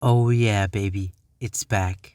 Oh yeah, baby, it's back.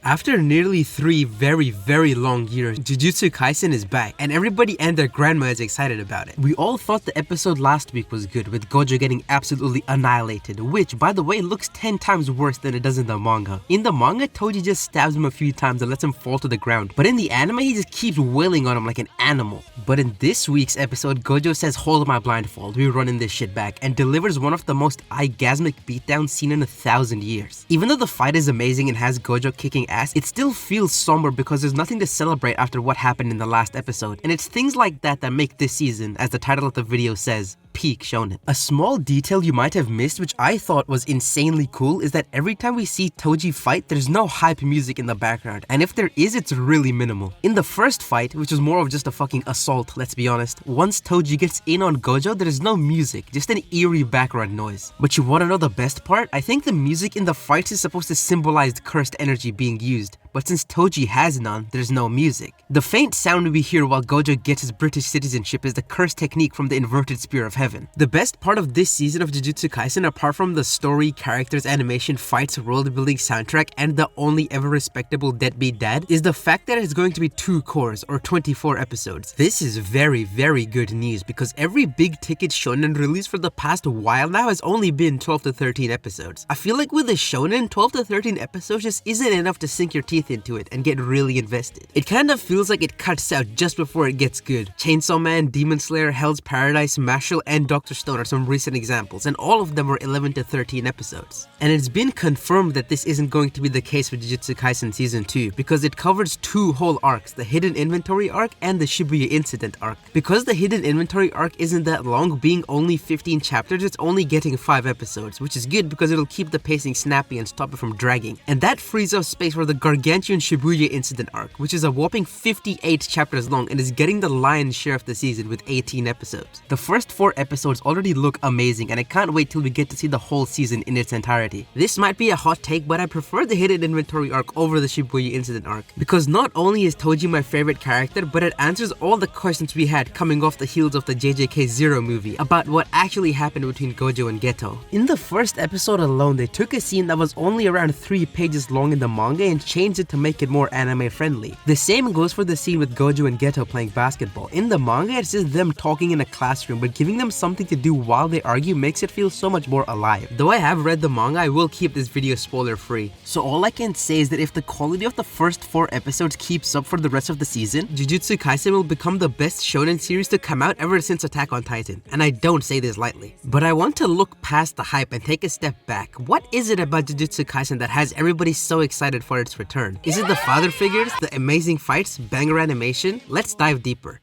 After nearly 3 very long years, Jujutsu Kaisen is back, and everybody and their grandma is excited about it. We all thought the episode last week was good, with Gojo getting absolutely annihilated, which, by the way, looks 10 times worse than it does in the manga. In the manga, Toji just stabs him a few times and lets him fall to the ground, but in the anime, he just keeps wailing on him like an animal. But in this week's episode, Gojo says, "Hold my blindfold, we're running this shit back," and delivers one of the most orgasmic beatdowns seen in 1,000 years. Even though the fight is amazing and has Gojo kicking ass, it still feels somber because there's nothing to celebrate after what happened in the last episode, and it's things like that that make this season, as the title of the video says, peak shonen. A small detail you might have missed, which I thought was insanely cool, is that every time we see Toji fight, there's no hype music in the background, and if there is, it's really minimal. In the first fight, which was more of just a fucking assault, let's be honest, once Toji gets in on Gojo, there is no music, just an eerie background noise. But you wanna know the best part? I think the music in the fights is supposed to symbolize cursed energy being used, but since Toji has none, there's no music. The faint sound we hear while Gojo gets his British citizenship is the curse technique from the inverted spear of heaven. The best part of this season of Jujutsu Kaisen, apart from the story, characters, animation, fights, world-building soundtrack, and the only ever respectable deadbeat dad, is the fact that it's going to be 2 cores, or 24 episodes. This is very good news, because every big-ticket shonen release for the past while now has only been 12 to 13 episodes. I feel like with a shonen, 12 to 13 episodes just isn't enough to sink your teeth into it and get really invested. It kind of feels like it cuts out just before it gets good. Chainsaw Man, Demon Slayer, Hell's Paradise, Mashle, and Dr. Stone are some recent examples, and all of them were 11 to 13 episodes. And it's been confirmed that this isn't going to be the case for Jujutsu Kaisen Season 2, because it covers 2 whole arcs, the Hidden Inventory arc and the Shibuya Incident arc. Because the Hidden Inventory arc isn't that long, being only 15 chapters, it's only getting 5 episodes, which is good because it'll keep the pacing snappy and stop it from dragging. And that frees up space for the gargantuan Shibuya Incident arc, which is a whopping 58 chapters long and is getting the lion's share of the season with 18 episodes. The first 4 episodes already look amazing, and I can't wait till we get to see the whole season in its entirety. This might be a hot take, but I prefer the Hidden Inventory arc over the Shibuya Incident arc, because not only is Toji my favorite character, but it answers all the questions we had coming off the heels of the JJK Zero movie about what actually happened between Gojo and Geto. In the first episode alone, they took a scene that was only around 3 pages long in the manga and changed it to make it more anime friendly. The same goes for the scene with Gojo and Geto playing basketball. In the manga, it's just them talking in a classroom, but giving them something to do while they argue makes it feel so much more alive. Though I have read the manga, I will keep this video spoiler free. So all I can say is that if the quality of the first 4 episodes keeps up for the rest of the season, Jujutsu Kaisen will become the best shonen series to come out ever since Attack on Titan. And I don't say this lightly. But I want to look past the hype and take a step back. What is it about Jujutsu Kaisen that has everybody so excited for its return? Is it the father figures, the amazing fights, banger animation? Let's dive deeper.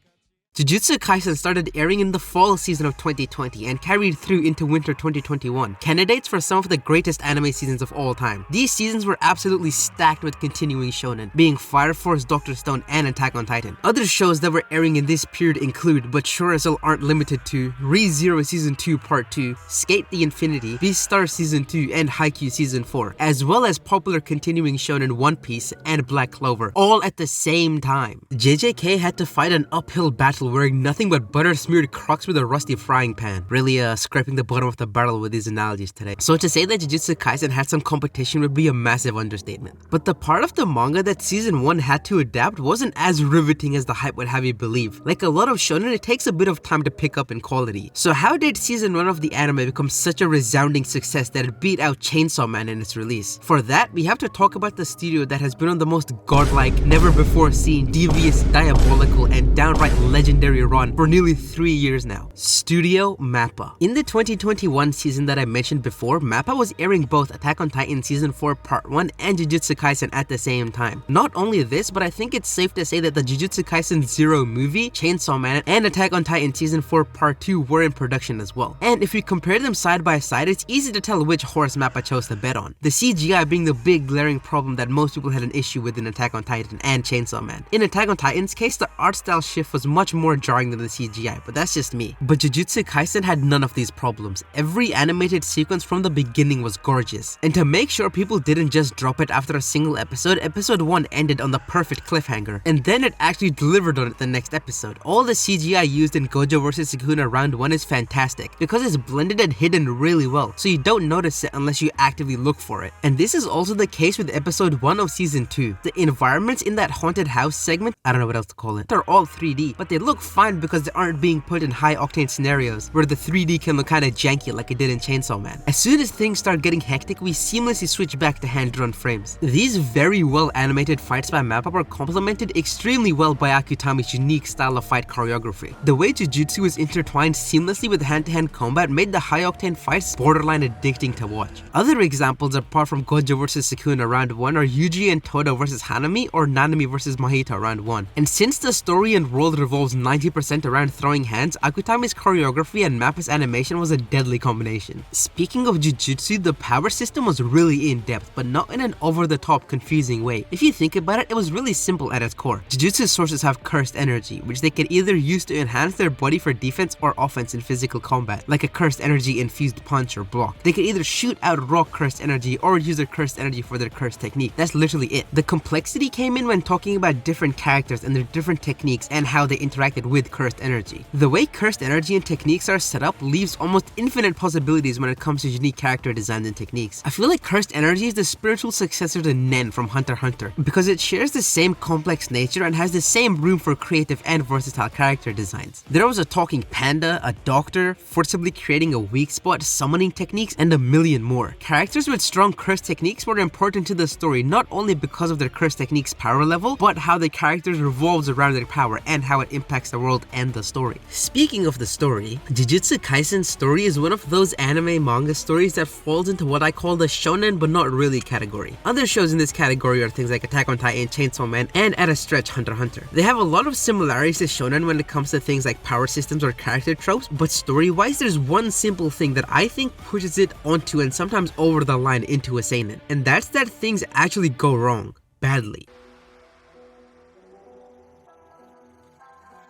Jujutsu Kaisen started airing in the fall season of 2020 and carried through into winter 2021, candidates for some of the greatest anime seasons of all time. These seasons were absolutely stacked with continuing shonen, being Fire Force, Dr. Stone, and Attack on Titan. Other shows that were airing in this period include, but sure as hell aren't limited to, Re:Zero Season 2 Part 2, Skate the Infinity, Beastars Season 2, and Haikyuu Season 4, as well as popular continuing shonen One Piece and Black Clover, all at the same time. JJK had to fight an uphill battle wearing nothing but butter-smeared Crocs with a rusty frying pan. Really scraping the bottom of the barrel with these analogies today. So to say that Jujutsu Kaisen had some competition would be a massive understatement. But the part of the manga that season 1 had to adapt wasn't as riveting as the hype would have you believe. Like a lot of shonen, it takes a bit of time to pick up in quality. So how did season 1 of the anime become such a resounding success that it beat out Chainsaw Man in its release? For that, we have to talk about the studio that has been on the most godlike, never before seen, devious, diabolical, and downright legendary run for nearly 3 years now. Studio MAPPA. In the 2021 season that I mentioned before, MAPPA was airing both Attack on Titan Season 4 Part 1 and Jujutsu Kaisen at the same time. Not only this, but I think it's safe to say that the Jujutsu Kaisen Zero movie, Chainsaw Man, and Attack on Titan Season 4 Part 2 were in production as well. And if we compare them side by side, it's easy to tell which horse MAPPA chose to bet on. The CGI being the big glaring problem that most people had an issue with in Attack on Titan and Chainsaw Man. In Attack on Titan's case, the art style shift was much more more jarring than the CGI, but that's just me. But Jujutsu Kaisen had none of these problems. Every animated sequence from the beginning was gorgeous. And to make sure people didn't just drop it after a single episode, episode 1 ended on the perfect cliffhanger. And then it actually delivered on it the next episode. All the CGI used in Gojo vs Sukuna round 1 is fantastic because it's blended and hidden really well, so you don't notice it unless you actively look for it. And this is also the case with episode 1 of season 2. The environments in that haunted house segment, I don't know what else to call it, they're all 3D, but they look fine because they aren't being put in high octane scenarios where the 3D can look kinda janky like it did in Chainsaw Man. As soon as things start getting hectic, we seamlessly switch back to hand-drawn frames. These very well animated fights by MAPPA were complemented extremely well by Akutami's unique style of fight choreography. The way Jujutsu was intertwined seamlessly with hand-to-hand combat made the high-octane fights borderline addicting to watch. Other examples apart from Gojo vs Sukuna round 1 are Yuji and Todo vs Hanami or Nanami vs Mahito round 1. And since the story and world revolves 90% around throwing hands, Akutami's choreography and MAPPA's animation was a deadly combination. Speaking of Jujutsu, the power system was really in-depth, but not in an over-the-top confusing way. If you think about it, it was really simple at its core. Jujutsu sources have cursed energy, which they can either use to enhance their body for defense or offense in physical combat, like a cursed energy infused punch or block. They can either shoot out raw cursed energy or use their cursed energy for their cursed technique. That's literally it. The complexity came in when talking about different characters and their different techniques and how they interacted with cursed energy. The way cursed energy and techniques are set up leaves almost infinite possibilities when it comes to unique character designs and techniques. I feel like cursed energy is the spiritual successor to Nen from Hunter x Hunter because it shares the same complex nature and has the same room for creative and versatile character designs. There was a talking panda, a doctor, forcibly creating a weak spot, summoning techniques, and a million more. Characters with strong cursed techniques were important to the story not only because of their cursed techniques power level, but how the characters revolves around their power and how it impacts the world and the story. Speaking of the story, Jujutsu Kaisen's story is one of those anime manga stories that falls into what I call the shonen but not really category. Other shows in this category are things like Attack on Titan, Chainsaw Man, and at a stretch Hunter x Hunter. They have a lot of similarities to shonen when it comes to things like power systems or character tropes, but story-wise there's one simple thing that I think pushes it onto and sometimes over the line into a seinen, and that's that things actually go wrong, badly.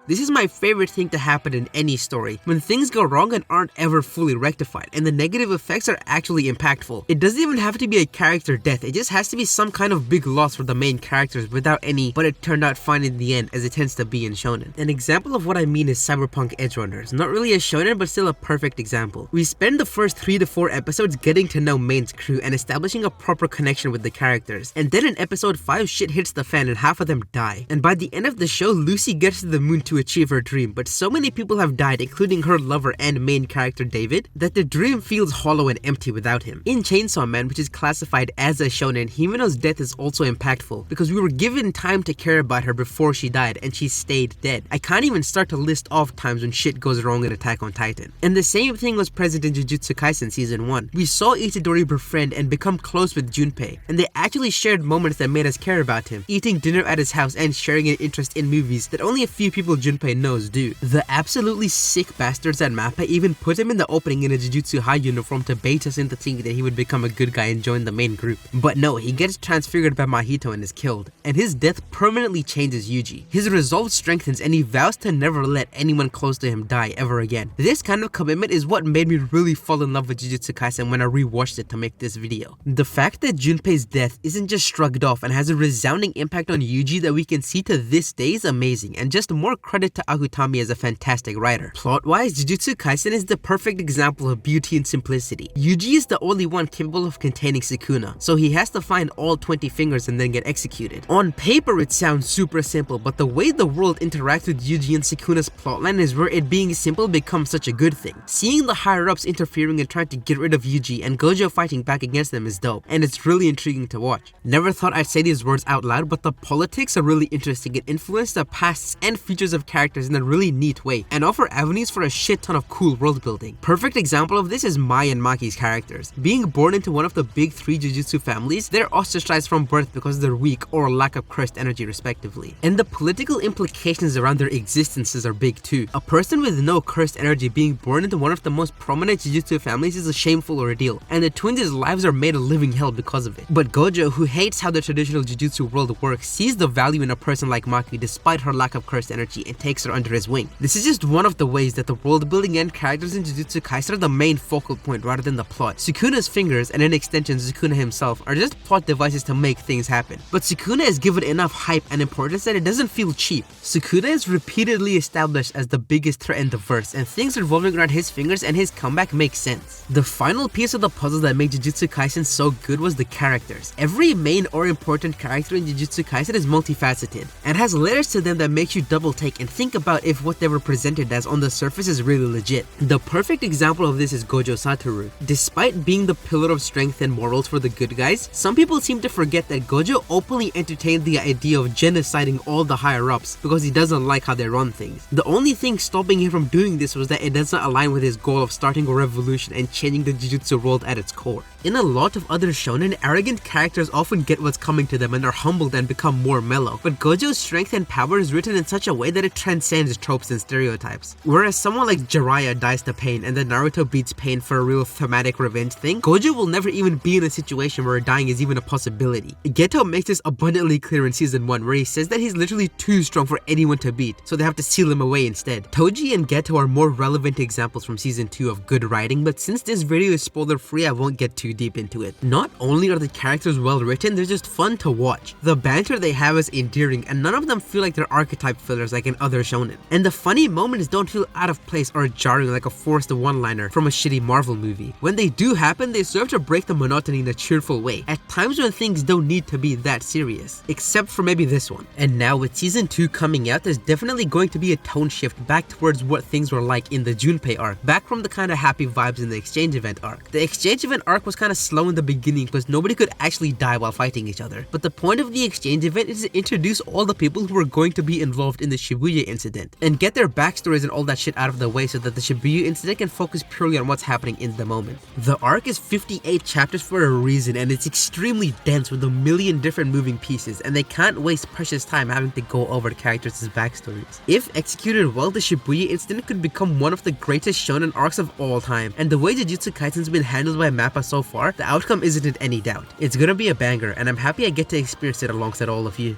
This is my favorite thing to happen in any story, when things go wrong and aren't ever fully rectified, and the negative effects are actually impactful. It doesn't even have to be a character death, it just has to be some kind of big loss for the main characters without any but it turned out fine in the end, as it tends to be in shonen. An example of what I mean is Cyberpunk Edgerunners. Not really a shonen, but still a perfect example. We spend the first 3 to 4 episodes getting to know Main's crew and establishing a proper connection with the characters, and then in episode 5 shit hits the fan and half of them die. And by the end of the show, Lucy gets to the moon to achieve her dream, but so many people have died, including her lover and main character David, that the dream feels hollow and empty without him. In Chainsaw Man, which is classified as a shonen, Himeno's death is also impactful because we were given time to care about her before she died and she stayed dead. I can't even start to list off times when shit goes wrong in Attack on Titan. And the same thing was present in Jujutsu Kaisen season 1. We saw Itadori befriend and become close with Junpei, and they actually shared moments that made us care about him, eating dinner at his house and sharing an interest in movies that only a few people Junpei knows do. The absolutely sick bastards at MAPPA even put him in the opening in a Jujutsu High uniform to bait us into thinking that he would become a good guy and join the main group. But no, he gets transfigured by Mahito and is killed, and his death permanently changes Yuji. His resolve strengthens and he vows to never let anyone close to him die ever again. This kind of commitment is what made me really fall in love with Jujutsu Kaisen when I rewatched it to make this video. The fact that Junpei's death isn't just shrugged off and has a resounding impact on Yuji that we can see to this day is amazing, and just more credit to Akutami as a fantastic writer. Plot-wise, Jujutsu Kaisen is the perfect example of beauty and simplicity. Yuji is the only one capable of containing Sukuna, so he has to find all 20 fingers and then get executed. On paper it sounds super simple, but the way the world interacts with Yuji and Sukuna's plotline is where it being simple becomes such a good thing. Seeing the higher-ups interfering and trying to get rid of Yuji and Gojo fighting back against them is dope, and it's really intriguing to watch. Never thought I'd say these words out loud, but the politics are really interesting and influence the pasts and futures of characters in a really neat way, and offer avenues for a shit ton of cool world building. Perfect example of this is Mai and Maki's characters. Being born into one of the big 3 Jujutsu families, they're ostracized from birth because they're weak or lack of cursed energy respectively. And the political implications around their existences are big too. A person with no cursed energy being born into one of the most prominent Jujutsu families is a shameful ordeal, and the twins' lives are made a living hell because of it. But Gojo, who hates how the traditional Jujutsu world works, sees the value in a person like Maki despite her lack of cursed energy and takes her under his wing. This is just one of the ways that the world building and characters in Jujutsu Kaisen are the main focal point rather than the plot. Sukuna's fingers, and in extension Sukuna himself, are just plot devices to make things happen. But Sukuna is given enough hype and importance that it doesn't feel cheap. Sukuna is repeatedly established as the biggest threat in the verse, and things revolving around his fingers and his comeback make sense. The final piece of the puzzle that made Jujutsu Kaisen so good was the characters. Every main or important character in Jujutsu Kaisen is multifaceted, and has layers to them that makes you double take and think about if what they were presented as on the surface is really legit. The perfect example of this is Gojo Satoru. Despite being the pillar of strength and morals for the good guys, some people seem to forget that Gojo openly entertained the idea of genociding all the higher-ups because he doesn't like how they run things. The only thing stopping him from doing this was that it doesn't align with his goal of starting a revolution and changing the Jujutsu world at its core. In a lot of other shonen, arrogant characters often get what's coming to them and are humbled and become more mellow, but Gojo's strength and power is written in such a way that it transcends tropes and stereotypes. Whereas someone like Jiraiya dies to pain and then Naruto beats pain for a real thematic revenge thing, Gojo will never even be in a situation where dying is even a possibility. Geto makes this abundantly clear in season 1, where he says that he's literally too strong for anyone to beat, so they have to seal him away instead. Toji and Geto are more relevant examples from season 2 of good writing, but since this video is spoiler free, I won't get too deep into it. Not only are the characters well written, they're just fun to watch. The banter they have is endearing, and none of them feel like they're archetype fillers like in other shonen. And the funny moments don't feel out of place or jarring like a forced one-liner from a shitty Marvel movie. When they do happen, they serve to break the monotony in a cheerful way, at times when things don't need to be that serious, except for maybe this one. And now with season 2 coming out, there's definitely going to be a tone shift back towards what things were like in the Junpei arc, back from the kind of happy vibes in the exchange event arc. The exchange event arc was kind of slow in the beginning because nobody could actually die while fighting each other, but the point of the exchange event is to introduce all the people who are going to be involved in the Shibuya incident and get their backstories and all that shit out of the way so that the Shibuya incident can focus purely on what's happening in the moment. The arc is 58 chapters for a reason, and it's extremely dense with a million different moving pieces, and they can't waste precious time having to go over the characters' backstories. If executed well, the Shibuya incident could become one of the greatest shonen arcs of all time, and the way Jujutsu Kaisen's been handled by MAPPA so far, the outcome isn't in any doubt. It's gonna be a banger, and I'm happy I get to experience it alongside all of you.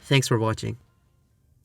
Thanks for watching.